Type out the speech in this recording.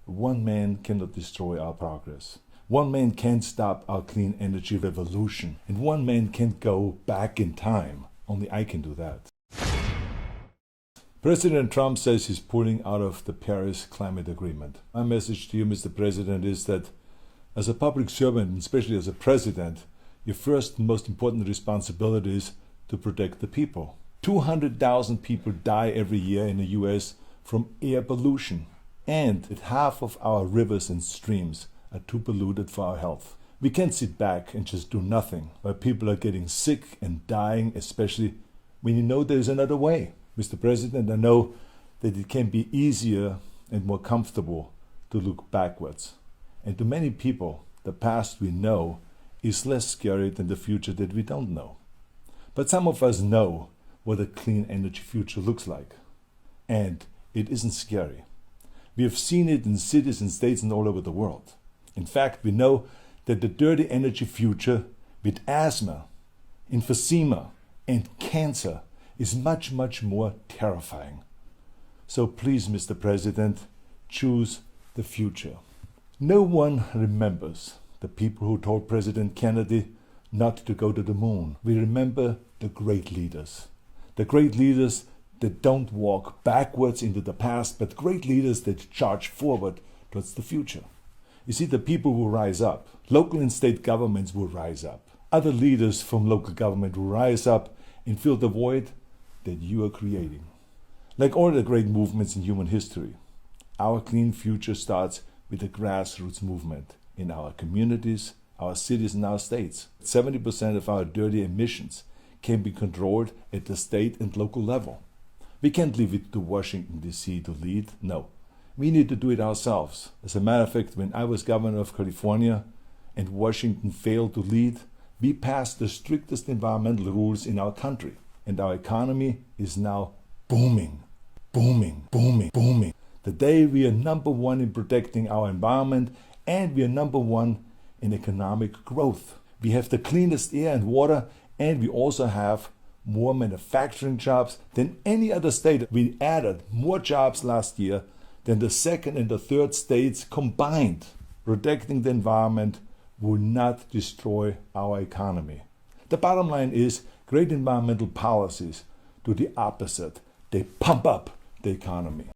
One man cannot destroy our progress. One man can't stop our clean energy revolution. And one man can't go back in time. Only I can do that. President Trump says he's pulling out of the Paris Climate Agreement. My message to you, Mr. President, is that as a public servant, and especially as a president, your first and most important responsibility is to protect the people. 200,000 people die every year in the US from air pollution. And that half of our rivers and streams are too polluted for our health. We can't sit back and just do nothing while people are getting sick and dying, especially when you know there's another way. Mr. President, I know that it can be easier and more comfortable to look backwards. And to many people, the past we know is less scary than the future that we don't know. But some of us know what a clean energy future looks like. And it isn't scary. We have seen it in cities and states and all over the world. In fact, we know that the dirty energy future with asthma, emphysema, and cancer is much, much more terrifying. So please, Mr. President, choose the future. No one remembers the people who told President Kennedy not to go to the moon. We remember the great leaders. The great leaders that don't walk backwards into the past, but great leaders that charge forward towards the future. You see, the people will rise up. Local and state governments will rise up. Other leaders from local government will rise up and fill the void that you are creating. Like all the great movements in human history, our clean future starts with a grassroots movement in our communities, our cities, and our states. 70% of our dirty emissions can be controlled at the state and local level. We can't leave it to Washington, D.C. to lead. No, we need to do it ourselves. As a matter of fact, when I was governor of California and Washington failed to lead, we passed the strictest environmental rules in our country. And our economy is now booming, booming, booming, booming. Today we are number one in protecting our environment, and we are number one in economic growth. We have the cleanest air and water, and we also have more manufacturing jobs than any other state. We added more jobs last year than the second and the third states combined. Protecting the environment will not destroy our economy. The bottom line is great environmental policies do the opposite. They pump up the economy.